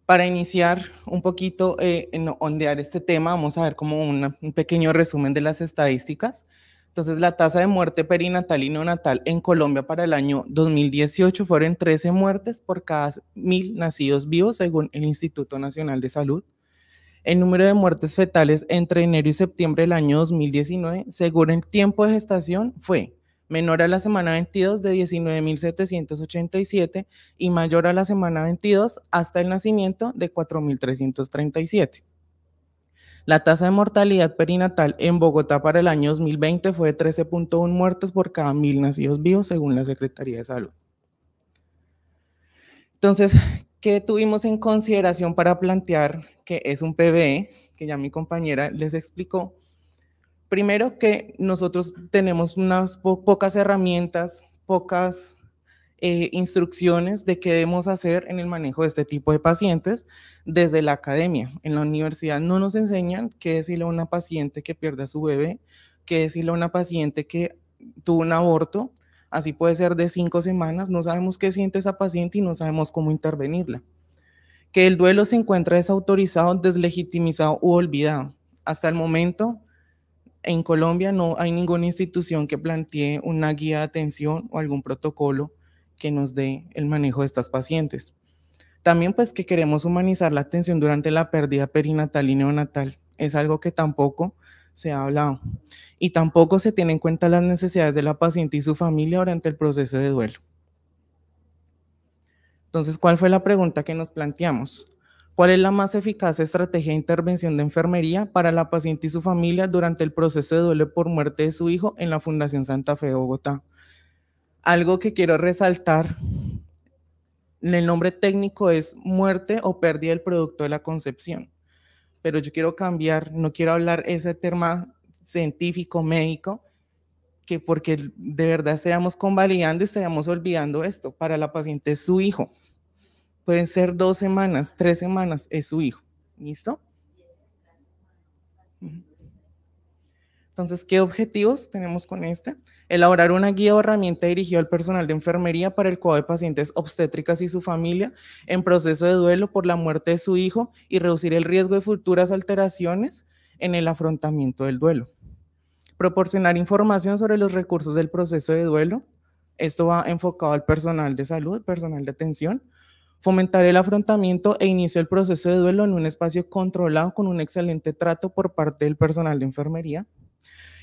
Para iniciar un poquito, en ondear este tema, vamos a ver como un pequeño resumen de las estadísticas. Entonces, la tasa de muerte perinatal y neonatal en Colombia para el año 2018 fueron 13 muertes por cada 1.000 nacidos vivos, según el Instituto Nacional de Salud. El número de muertes fetales entre enero y septiembre del año 2019, según el tiempo de gestación, fue menor a la semana 22 de 19.787 y mayor a la semana 22 hasta el nacimiento de 4.337. La tasa de mortalidad perinatal en Bogotá para el año 2020 fue de 13.1 muertes por cada 1.000 nacidos vivos, según la Secretaría de Salud. Entonces, ¿qué tuvimos en consideración para plantear que es un PBE? Que ya mi compañera les explicó. Primero, que nosotros tenemos unas pocas herramientas, pocas instrucciones de qué debemos hacer en el manejo de este tipo de pacientes desde la academia. En la universidad no nos enseñan qué decirle a una paciente que pierde a su bebé, qué decirle a una paciente que tuvo un aborto, así puede ser de 5 semanas, no sabemos qué siente esa paciente y no sabemos cómo intervenirla. Que el duelo se encuentra desautorizado, deslegitimizado u olvidado. Hasta el momento, en Colombia no hay ninguna institución que plantee una guía de atención o algún protocolo que nos dé el manejo de estas pacientes. También pues que queremos humanizar la atención durante la pérdida perinatal y neonatal. Es algo que tampoco se ha hablado. Y tampoco se tienen en cuenta las necesidades de la paciente y su familia durante el proceso de duelo. Entonces, ¿cuál fue la pregunta que nos planteamos? ¿Cuál es la más eficaz estrategia de intervención de enfermería para la paciente y su familia durante el proceso de duelo por muerte de su hijo en la Fundación Santa Fe de Bogotá? Algo que quiero resaltar, el nombre técnico es muerte o pérdida del producto de la concepción, pero yo quiero cambiar, no quiero hablar ese tema científico, médico, que porque de verdad estaríamos convalidando y estaríamos olvidando esto. Para la paciente es su hijo. Pueden ser 2 semanas, 3 semanas, es su hijo. ¿Listo? Entonces, ¿qué objetivos tenemos con este? Elaborar una guía o herramienta dirigida al personal de enfermería para el cuidado de pacientes obstétricas y su familia en proceso de duelo por la muerte de su hijo y reducir el riesgo de futuras alteraciones en el afrontamiento del duelo. Proporcionar información sobre los recursos del proceso de duelo. Esto va enfocado al personal de salud, personal de atención. Fomentar el afrontamiento e inicio del proceso de duelo en un espacio controlado con un excelente trato por parte del personal de enfermería.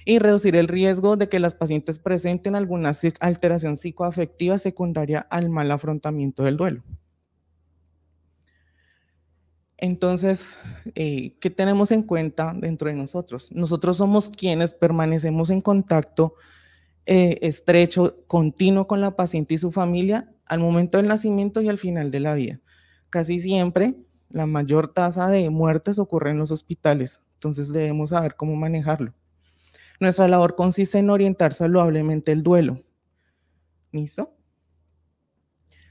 Y reducir el riesgo de que las pacientes presenten alguna alteración psicoafectiva secundaria al mal afrontamiento del duelo. Entonces, ¿qué tenemos en cuenta dentro de nosotros? Nosotros somos quienes permanecemos en contacto estrecho, continuo con la paciente y su familia al momento del nacimiento y al final de la vida. Casi siempre, la mayor tasa de muertes ocurre en los hospitales, entonces debemos saber cómo manejarlo. Nuestra labor consiste en orientar saludablemente el duelo. ¿Listo?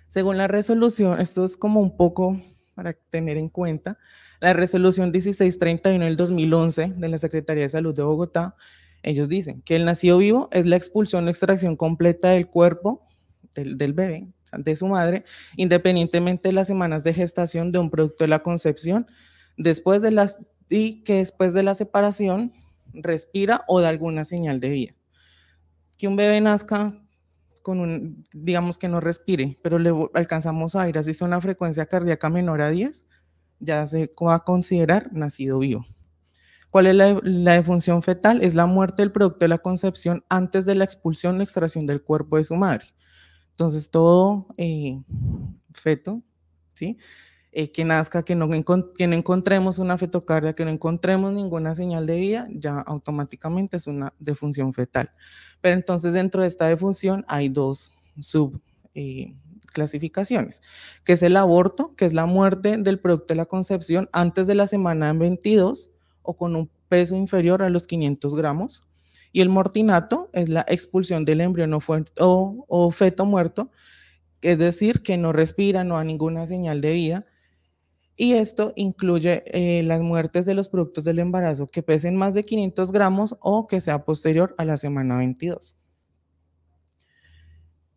Según la resolución, esto es como un poco para tener en cuenta, la resolución 1631 del 2011 de la Secretaría de Salud de Bogotá, ellos dicen que el nacido vivo es la expulsión o extracción completa del cuerpo del bebé, de su madre, independientemente de las semanas de gestación de un producto de la concepción, y que después de la separación respira o da alguna señal de vida. Que un bebé nazca con digamos que no respire, pero le alcanzamos a ir así sea una frecuencia cardíaca menor a 10, ya se va a considerar nacido vivo. ¿Cuál es la defunción fetal? Es la muerte del producto de la concepción antes de la expulsión o extracción del cuerpo de su madre. Entonces, todo feto, ¿sí? Que nazca, que no encontremos una fetocardia, que no encontremos ninguna señal de vida, ya automáticamente es una defunción fetal. Pero entonces dentro de esta defunción hay dos subclasificaciones, que es el aborto, que es la muerte del producto de la concepción antes de la semana 22 o con un peso inferior a los 500 gramos. Y el mortinato es la expulsión del embrión o feto muerto, es decir, que no respira, no da ninguna señal de vida. Y esto incluye las muertes de los productos del embarazo que pesen más de 500 gramos o que sea posterior a la semana 22.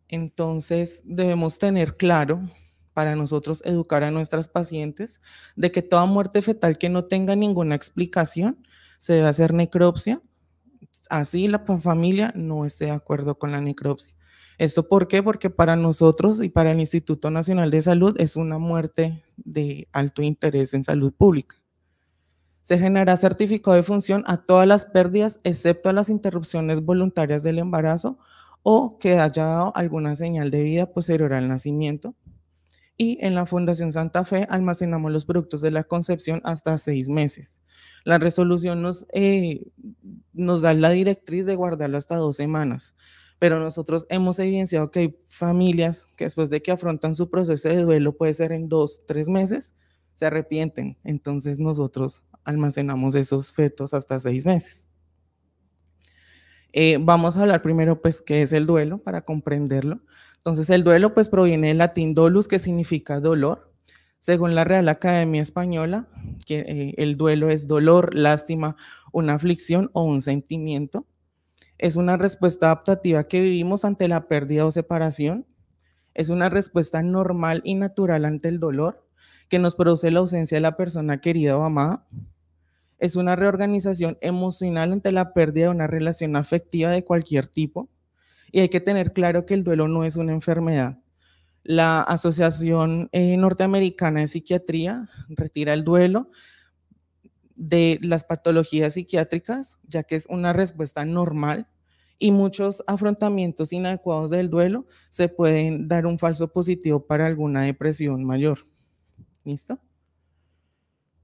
Entonces, debemos tener claro para nosotros educar a nuestras pacientes de que toda muerte fetal que no tenga ninguna explicación se debe hacer necropsia, así la familia no esté de acuerdo con la necropsia. ¿Esto por qué? Porque para nosotros y para el Instituto Nacional de Salud es una muerte de alto interés en salud pública. Se genera certificado de función a todas las pérdidas, excepto a las interrupciones voluntarias del embarazo o que haya dado alguna señal de vida posterior al nacimiento. Y en la Fundación Santa Fe almacenamos los productos de la concepción hasta 6 meses. La resolución nos da la directriz de guardarlo hasta 2 semanas, pero nosotros hemos evidenciado que hay familias que después de que afrontan su proceso de duelo, puede ser en 2, 3 meses, se arrepienten. Entonces nosotros almacenamos esos fetos hasta 6 meses. Vamos a hablar primero, pues, qué es el duelo para comprenderlo. Entonces, el duelo, pues, proviene del latín dolus, que significa dolor. Según la Real Academia Española, el duelo es dolor, lástima, una aflicción o un sentimiento. Es una respuesta adaptativa que vivimos ante la pérdida o separación. Es una respuesta normal y natural ante el dolor que nos produce la ausencia de la persona querida o amada. Es una reorganización emocional ante la pérdida de una relación afectiva de cualquier tipo. Y hay que tener claro que el duelo no es una enfermedad. La Asociación Norteamericana de Psiquiatría retira el duelo de las patologías psiquiátricas, ya que es una respuesta normal y muchos afrontamientos inadecuados del duelo se pueden dar un falso positivo para alguna depresión mayor. ¿Listo?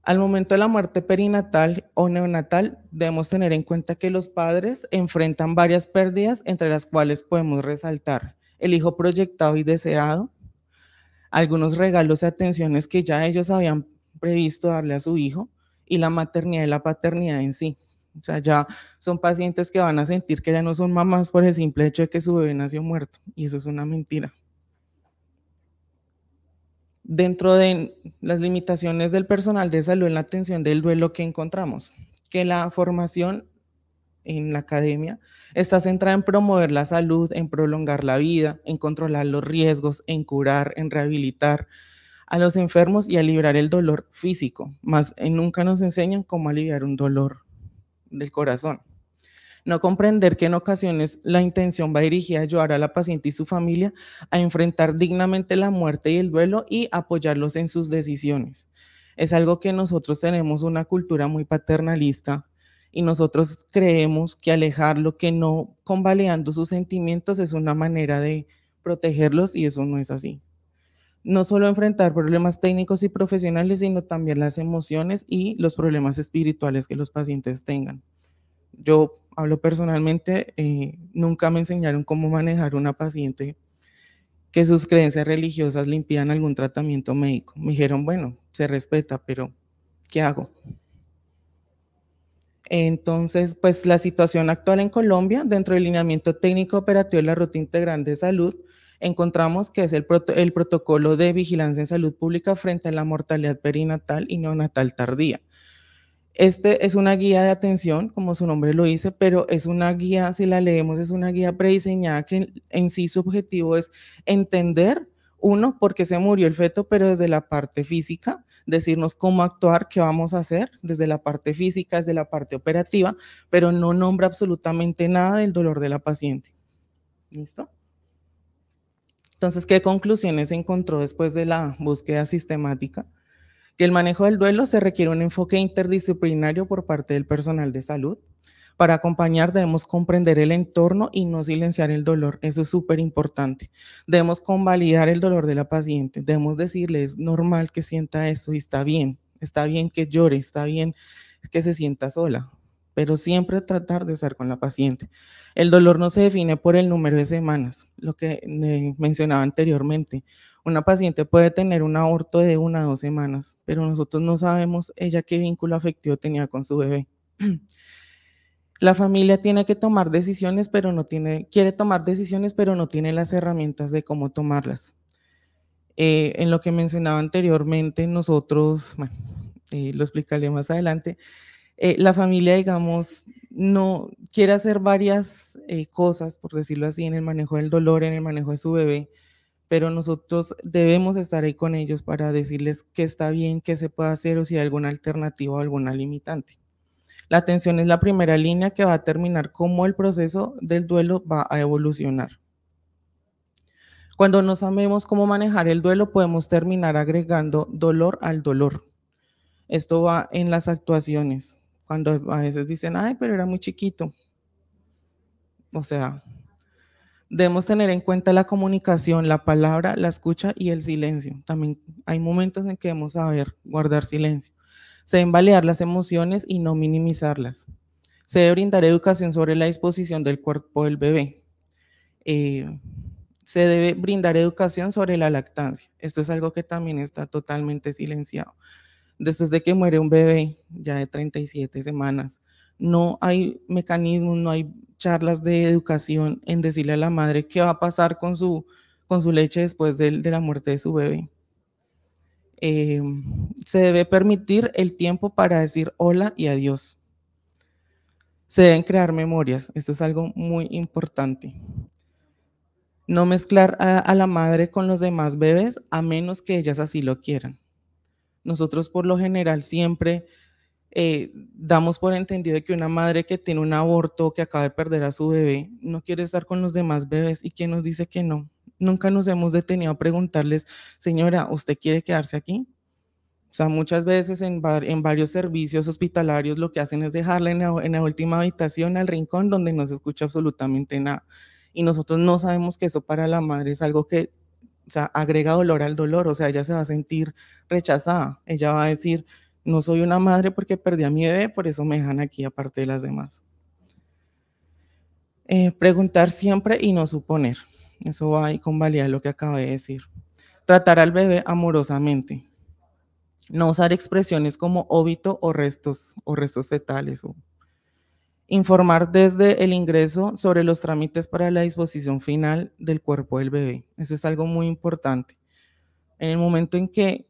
Al momento de la muerte perinatal o neonatal, debemos tener en cuenta que los padres enfrentan varias pérdidas, entre las cuales podemos resaltar el hijo proyectado y deseado, algunos regalos y atenciones que ya ellos habían previsto darle a su hijo, y la maternidad y la paternidad en sí. O sea, ya son pacientes que van a sentir que ya no son mamás por el simple hecho de que su bebé nació muerto, y eso es una mentira. Dentro de las limitaciones del personal de salud en la atención del duelo que encontramos, que la formación en la academia está centrada en promover la salud, en prolongar la vida, en controlar los riesgos, en curar, en rehabilitar a los enfermos y aliviar el dolor físico, más nunca nos enseñan cómo aliviar un dolor del corazón. No comprender que en ocasiones la intención va dirigida a ayudar a la paciente y su familia a enfrentar dignamente la muerte y el duelo y apoyarlos en sus decisiones. Es algo que nosotros tenemos una cultura muy paternalista y nosotros creemos que alejarlo, que no convalidando sus sentimientos es una manera de protegerlos, y eso no es así. No solo enfrentar problemas técnicos y profesionales, sino también las emociones y los problemas espirituales que los pacientes tengan. Yo hablo personalmente, nunca me enseñaron cómo manejar una paciente que sus creencias religiosas le impidan algún tratamiento médico. Me dijeron, bueno, se respeta, pero ¿qué hago? Entonces, pues la situación actual en Colombia, dentro del lineamiento técnico operativo de la Ruta Integral de Salud, encontramos que es el protocolo de vigilancia en salud pública frente a la mortalidad perinatal y neonatal tardía. Este es una guía de atención, como su nombre lo dice, pero es una guía, si la leemos, es una guía prediseñada que en sí su objetivo es entender, uno, por qué se murió el feto, pero desde la parte física, decirnos cómo actuar, qué vamos a hacer, desde la parte física, desde la parte operativa, pero no nombra absolutamente nada del dolor de la paciente. ¿Listo? Entonces, ¿qué conclusiones encontró después de la búsqueda sistemática? Que el manejo del duelo se requiere un enfoque interdisciplinario por parte del personal de salud. Para acompañar debemos comprender el entorno y no silenciar el dolor. Eso es súper importante. Debemos convalidar el dolor de la paciente. Debemos decirle, es normal que sienta esto y está bien que llore, está bien que se sienta sola, pero siempre tratar de estar con la paciente. El dolor no se define por el número de semanas, lo que mencionaba anteriormente. Una paciente puede tener un aborto de 1 a 2 semanas, pero nosotros no sabemos ella qué vínculo afectivo tenía con su bebé. La familia tiene que tomar decisiones, pero quiere tomar decisiones, pero no tiene las herramientas de cómo tomarlas. En lo que mencionaba anteriormente, nosotros, bueno, lo explicaré más adelante, la familia, digamos, no quiere hacer varias cosas, por decirlo así, en el manejo del dolor, en el manejo de su bebé, pero nosotros debemos estar ahí con ellos para decirles qué está bien, qué se puede hacer o si hay alguna alternativa o alguna limitante. La atención es la primera línea que va a determinar cómo el proceso del duelo va a evolucionar. Cuando no sabemos cómo manejar el duelo, podemos terminar agregando dolor al dolor. Esto va en las actuaciones, cuando a veces dicen, ay, pero era muy chiquito. O sea, debemos tener en cuenta la comunicación, la palabra, la escucha y el silencio. También hay momentos en que debemos saber guardar silencio. Se deben validar las emociones y no minimizarlas. Se debe brindar educación sobre la disposición del cuerpo del bebé. Eh, Se debe brindar educación sobre la lactancia. Esto es algo que también está totalmente silenciado. Después de que muere un bebé ya de 37 semanas, no hay mecanismos, no hay charlas de educación en decirle a la madre qué va a pasar con su leche después de la muerte de su bebé. Eh, Se debe permitir el tiempo para decir hola y adiós. Se deben crear memorias. Esto es algo muy importante. No mezclar a la madre con los demás bebés a menos que ellas así lo quieran. Nosotros por lo general siempre damos por entendido que una madre que tiene un aborto, que acaba de perder a su bebé, no quiere estar con los demás bebés. ¿Y quién nos dice que no? Nunca nos hemos detenido a preguntarles, señora, ¿usted quiere quedarse aquí? O sea, muchas veces en varios servicios hospitalarios lo que hacen es dejarla en la última habitación, al rincón, donde no se escucha absolutamente nada. Y nosotros no sabemos que eso para la madre es algo que, o sea, agrega dolor al dolor, o sea, ella se va a sentir rechazada. Ella va a decir, no soy una madre porque perdí a mi bebé, por eso me dejan aquí aparte de las demás. Preguntar siempre y no suponer. Eso va ahí con validar lo que acabé de decir. Tratar al bebé amorosamente. No usar expresiones como óbito o restos fetales. Informar desde el ingreso sobre los trámites para la disposición final del cuerpo del bebé. Eso es algo muy importante. En el momento en que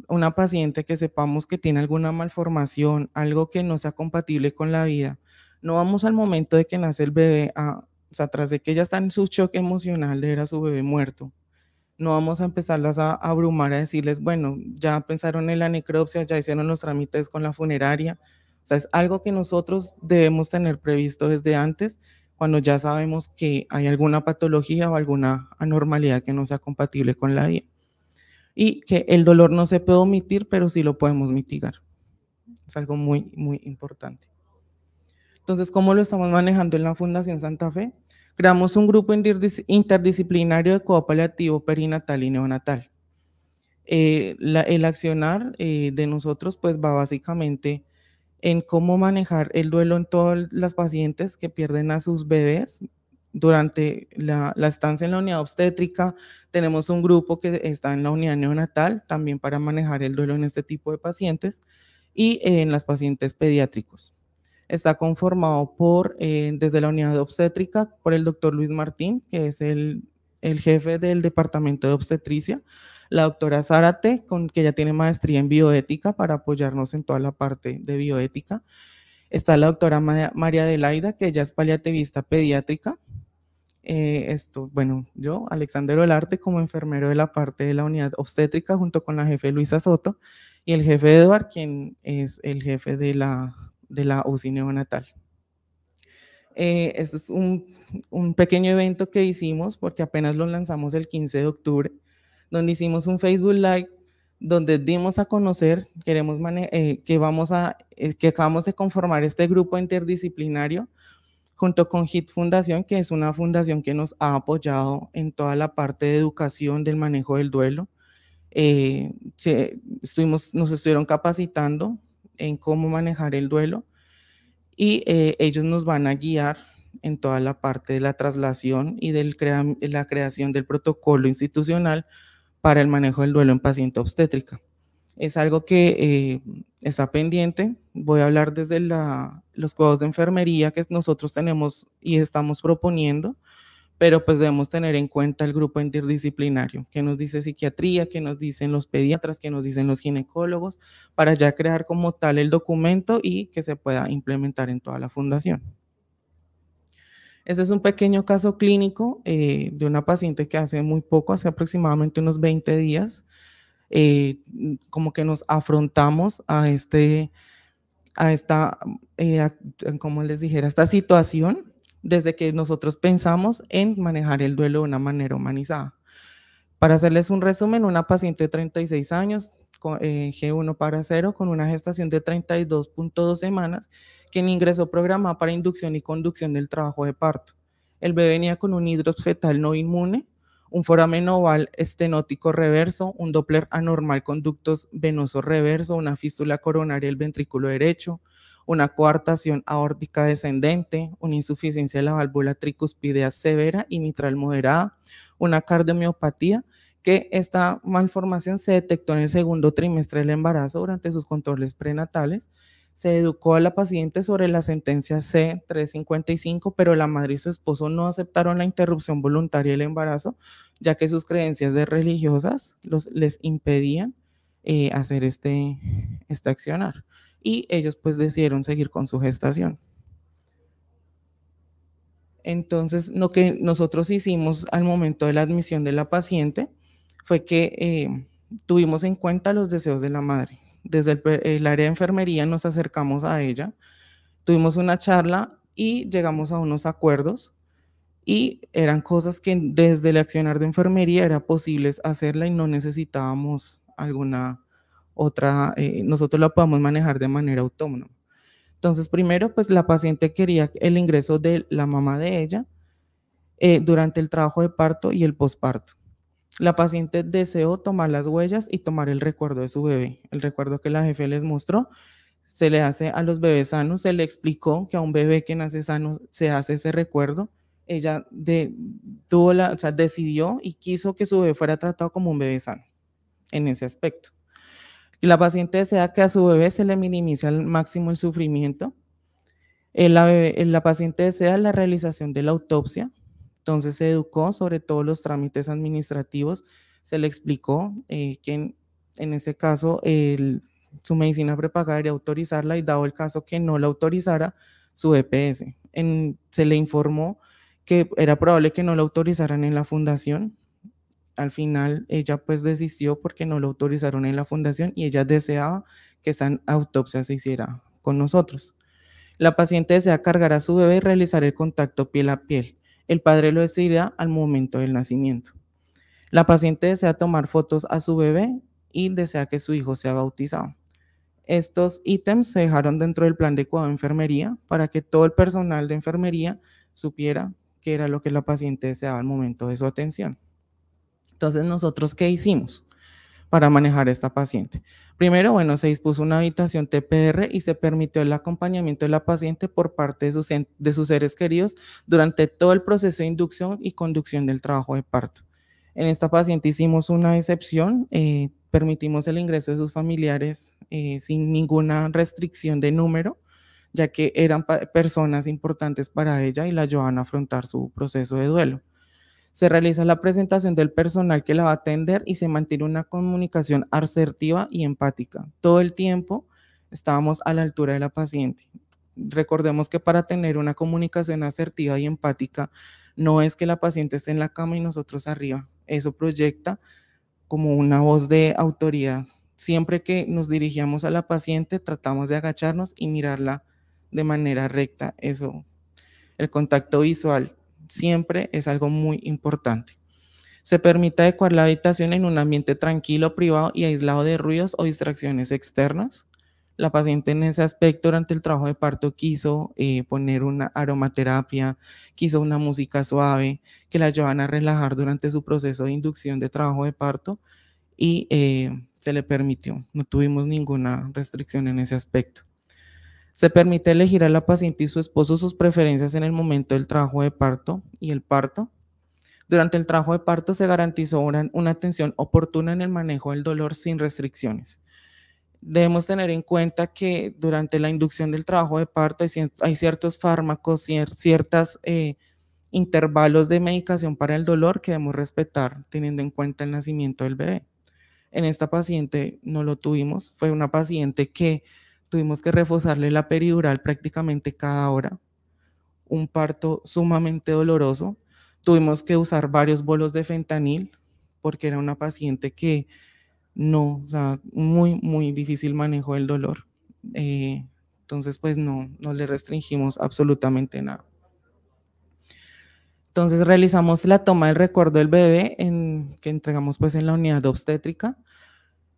una paciente que sepamos que tiene alguna malformación, algo que no sea compatible con la vida, no vamos al momento de que nace el bebé, o sea, tras de que ella está en su shock emocional de ver a su bebé muerto, no vamos a empezarlas a abrumar, a decirles, bueno, ya pensaron en la necropsia, ya hicieron los trámites con la funeraria. O sea, es algo que nosotros debemos tener previsto desde antes, cuando ya sabemos que hay alguna patología o alguna anormalidad que no sea compatible con la vida. Y que el dolor no se puede omitir, pero sí lo podemos mitigar. Es algo muy, muy importante. Entonces, ¿cómo lo estamos manejando en la Fundación Santa Fe? Creamos un grupo interdisciplinario de cuidado paliativo perinatal y neonatal. El accionar de nosotros pues va básicamente en cómo manejar el duelo en todas las pacientes que pierden a sus bebés durante la estancia en la unidad obstétrica. Tenemos un grupo que está en la unidad neonatal también para manejar el duelo en este tipo de pacientes y en las pacientes pediátricos. Está conformado desde la unidad de obstétrica, por el doctor Luis Martín, que es el jefe del departamento de obstetricia, la doctora Zárate, que ya tiene maestría en bioética para apoyarnos en toda la parte de bioética. Está la doctora María Adelaida, que ella es paliativista pediátrica. Bueno, yo, Alexander Olarte, como enfermero de la parte de la unidad obstétrica, junto con la jefe Luisa Soto, y el jefe Eduard, quien es el jefe de la UCI neonatal. Esto es un pequeño evento que hicimos, porque apenas lo lanzamos el 15 de octubre, donde hicimos un Facebook Live, donde dimos a conocer, que acabamos de conformar este grupo interdisciplinario, junto con HIT Fundación, que es una fundación que nos ha apoyado en toda la parte de educación del manejo del duelo. Nos estuvieron capacitando en cómo manejar el duelo y ellos nos van a guiar en toda la parte de la traslación y la creación del protocolo institucional para el manejo del duelo en paciente obstétrica. Es algo que está pendiente. Voy a hablar desde los cuidados de enfermería que nosotros tenemos y estamos proponiendo, pero pues debemos tener en cuenta el grupo interdisciplinario, que nos dice psiquiatría, que nos dicen los pediatras, que nos dicen los ginecólogos, para ya crear como tal el documento y que se pueda implementar en toda la fundación. Ese es un pequeño caso clínico de una paciente que hace muy poco, hace aproximadamente unos 20 días, como que nos afrontamos a esta, como les dijera, esta situación desde que nosotros pensamos en manejar el duelo de una manera humanizada. Para hacerles un resumen, una paciente de 36 años, G1 para 0, con una gestación de 32.2 semanas, quien ingresó programada para inducción y conducción del trabajo de parto. El bebé venía con un hidros fetal no inmune, un foramen oval estenótico reverso, un Doppler anormal con ductos venosos reverso, una fístula coronaria del ventrículo derecho, una coartación aórtica descendente, una insuficiencia de la válvula tricuspidea severa y mitral moderada, una cardiomiopatía, que esta malformación se detectó en el segundo trimestre del embarazo durante sus controles prenatales. Se educó a la paciente sobre la sentencia C-355, pero la madre y su esposo no aceptaron la interrupción voluntaria del embarazo, ya que sus creencias de religiosas les impedían hacer este accionar. Y ellos pues decidieron seguir con su gestación. Entonces, lo que nosotros hicimos al momento de la admisión de la paciente fue que tuvimos en cuenta los deseos de la madre. Desde el área de enfermería nos acercamos a ella, tuvimos una charla y llegamos a unos acuerdos y eran cosas que desde el accionar de enfermería era posible hacerla y no necesitábamos alguna otra, nosotros la podamos manejar de manera autónoma. Entonces, primero, pues la paciente quería el ingreso de la mamá de ella durante el trabajo de parto y el posparto. La paciente deseó tomar las huellas y tomar el recuerdo de su bebé. El recuerdo que la jefe les mostró se le hace a los bebés sanos, se le explicó que a un bebé que nace sano se hace ese recuerdo. Ella o sea, decidió y quiso que su bebé fuera tratado como un bebé sano en ese aspecto. Y la paciente desea que a su bebé se le minimice al máximo el sufrimiento. La paciente desea la realización de la autopsia, entonces se educó sobre todos los trámites administrativos, se le explicó que en ese caso su medicina prepagada debería autorizarla y dado el caso que no la autorizara, su EPS. Se le informó que era probable que no la autorizaran en la fundación. Al final ella pues desistió porque no lo autorizaron en la fundación y ella deseaba que esa autopsia se hiciera con nosotros. La paciente desea cargar a su bebé y realizar el contacto piel a piel. El padre lo decidirá al momento del nacimiento. La paciente desea tomar fotos a su bebé y desea que su hijo sea bautizado. Estos ítems se dejaron dentro del plan de cuidado de enfermería para que todo el personal de enfermería supiera qué era lo que la paciente deseaba al momento de su atención. Entonces, ¿nosotros qué hicimos para manejar a esta paciente? Primero, bueno, se dispuso una habitación TPR y se permitió el acompañamiento de la paciente por parte de sus seres queridos durante todo el proceso de inducción y conducción del trabajo de parto. En esta paciente hicimos una excepción, permitimos el ingreso de sus familiares sin ninguna restricción de número, ya que eran personas importantes para ella y la ayudaban a afrontar su proceso de duelo. Se realiza la presentación del personal que la va a atender y se mantiene una comunicación asertiva y empática. Todo el tiempo estábamos a la altura de la paciente. Recordemos que para tener una comunicación asertiva y empática no es que la paciente esté en la cama y nosotros arriba. Eso proyecta como una voz de autoridad. Siempre que nos dirigíamos a la paciente, tratamos de agacharnos y mirarla de manera recta. Eso, el contacto visual siempre es algo muy importante. Se permite adecuar la habitación en un ambiente tranquilo, privado y aislado de ruidos o distracciones externas. La paciente en ese aspecto durante el trabajo de parto quiso poner una aromaterapia, quiso una música suave que la ayudaban a relajar durante su proceso de inducción de trabajo de parto y se le permitió. No tuvimos ninguna restricción en ese aspecto. Se permite elegir a la paciente y su esposo sus preferencias en el momento del trabajo de parto y el parto. Durante el trabajo de parto se garantizó una atención oportuna en el manejo del dolor sin restricciones. Debemos tener en cuenta que durante la inducción del trabajo de parto hay ciertos fármacos, ciertos intervalos de medicación para el dolor que debemos respetar teniendo en cuenta el nacimiento del bebé. En esta paciente no lo tuvimos, fue una paciente que tuvimos que reforzarle la peridural prácticamente cada hora un parto sumamente doloroso. Tuvimos que usar varios bolos de fentanil porque era una paciente que no, o sea, muy, muy difícil manejo del dolor. Entonces, pues no le restringimos absolutamente nada. Entonces realizamos la toma del recuerdo del bebé que entregamos pues en la unidad obstétrica.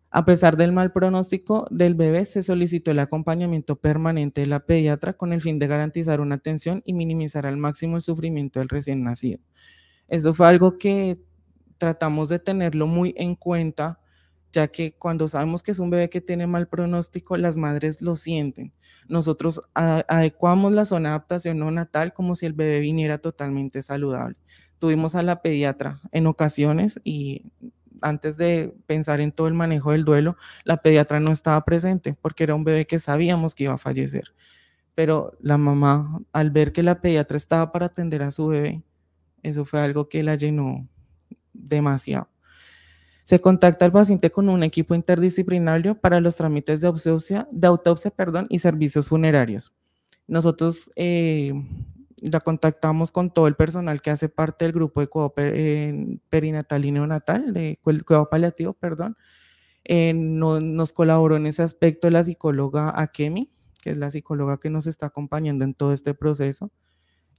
A pesar del mal pronóstico del bebé, se solicitó el acompañamiento permanente de la pediatra con el fin de garantizar una atención y minimizar al máximo el sufrimiento del recién nacido. Eso fue algo que tratamos de tenerlo muy en cuenta, ya que cuando sabemos que es un bebé que tiene mal pronóstico, las madres lo sienten. Nosotros adecuamos la zona de adaptación neonatal como si el bebé viniera totalmente saludable. Tuvimos a la pediatra en ocasiones y antes de pensar en todo el manejo del duelo, la pediatra no estaba presente porque era un bebé que sabíamos que iba a fallecer. Pero la mamá, al ver que la pediatra estaba para atender a su bebé, eso fue algo que la llenó demasiado. Se contacta al paciente con un equipo interdisciplinario para los trámites de autopsia, perdón, y servicios funerarios. Nosotros la contactamos con todo el personal que hace parte del grupo de cuidado perinatal y neonatal, de cuidado paliativo, perdón. Nos colaboró en ese aspecto la psicóloga Akemi, que es la psicóloga que nos está acompañando en todo este proceso.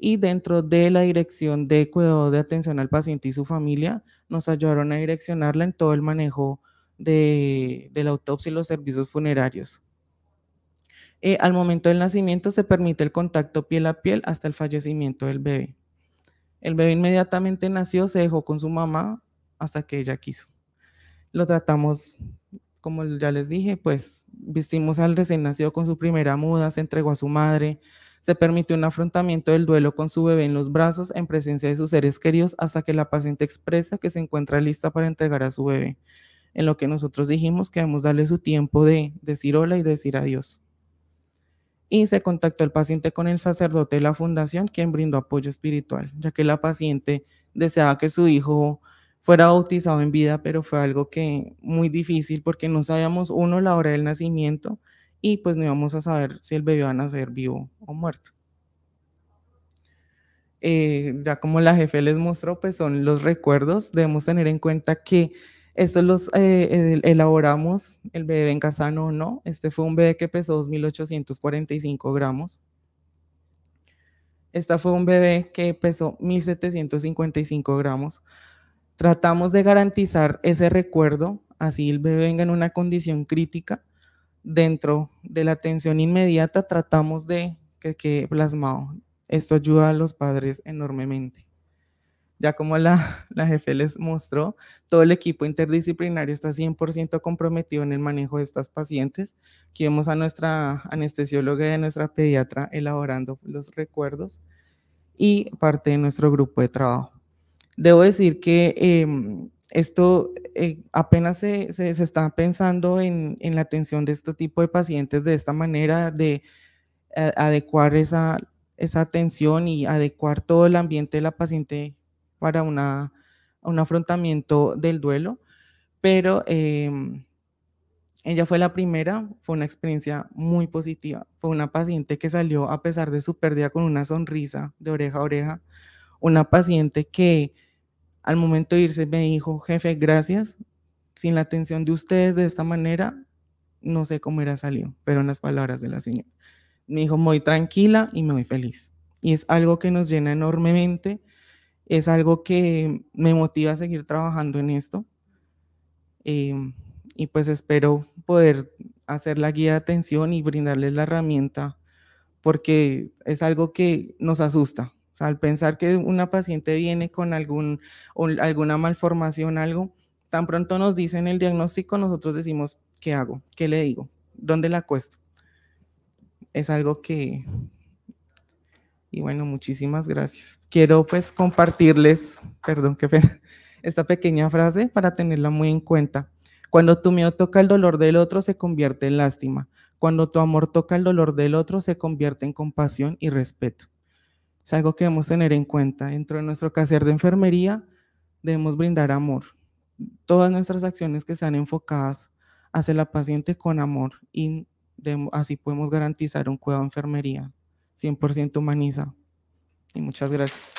Y dentro de la dirección de cuidado de atención al paciente y su familia, nos ayudaron a direccionarla en todo el manejo de la autopsia y los servicios funerarios. Al momento del nacimiento se permite el contacto piel a piel hasta el fallecimiento del bebé. El bebé inmediatamente nació, se dejó con su mamá hasta que ella quiso. Lo tratamos, como ya les dije, pues vestimos al recién nacido con su primera muda, se entregó a su madre, se permitió un afrontamiento del duelo con su bebé en los brazos en presencia de sus seres queridos hasta que la paciente expresa que se encuentra lista para entregar a su bebé. En lo que nosotros dijimos que debemos darle su tiempo de decir hola y decir adiós. Y se contactó el paciente con el sacerdote de la fundación, quien brindó apoyo espiritual, ya que la paciente deseaba que su hijo fuera bautizado en vida, pero fue algo que muy difícil porque no sabíamos, uno, la hora del nacimiento y pues no íbamos a saber si el bebé iba a nacer vivo o muerto. Ya como la jefe les mostró, pues son los recuerdos. Debemos tener en cuenta que estos los elaboramos, el bebé venga sano o no. Este fue un bebé que pesó 2.845 gramos. Esta fue un bebé que pesó 1.755 gramos. Tratamos de garantizar ese recuerdo, así el bebé venga en una condición crítica. Dentro de la atención inmediata tratamos de que quede plasmado. Esto ayuda a los padres enormemente. Ya como la jefe les mostró, todo el equipo interdisciplinario está 100% comprometido en el manejo de estas pacientes. Aquí vemos a nuestra anestesióloga y a nuestra pediatra elaborando los recuerdos y parte de nuestro grupo de trabajo. Debo decir que esto apenas se está pensando en la atención de este tipo de pacientes de esta manera, de adecuar esa atención y adecuar todo el ambiente de la paciente para un afrontamiento del duelo, pero ella fue la primera, fue una experiencia muy positiva. Fue una paciente que salió a pesar de su pérdida con una sonrisa de oreja a oreja, una paciente que al momento de irse me dijo, jefe, gracias, sin la atención de ustedes de esta manera, no sé cómo hubiera salido, pero en las palabras de la señora. Me dijo, muy tranquila y me voy feliz. Y es algo que nos llena enormemente, es algo que me motiva a seguir trabajando en esto. Y pues espero poder hacer la guía de atención y brindarles la herramienta, porque es algo que nos asusta. O sea, al pensar que una paciente viene con alguna malformación, algo, tan pronto nos dicen el diagnóstico, nosotros decimos, ¿qué hago? ¿Qué le digo? ¿Dónde la acuesto? Es algo que, y bueno, muchísimas gracias. Quiero pues compartirles, perdón, qué pena, esta pequeña frase para tenerla muy en cuenta. Cuando tu miedo toca el dolor del otro, se convierte en lástima. Cuando tu amor toca el dolor del otro, se convierte en compasión y respeto. Es algo que debemos tener en cuenta. Dentro de nuestro quehacer de enfermería, debemos brindar amor. Todas nuestras acciones que sean enfocadas hacia la paciente con amor y así podemos garantizar un cuidado de enfermería 100% humanizado. y muchas gracias.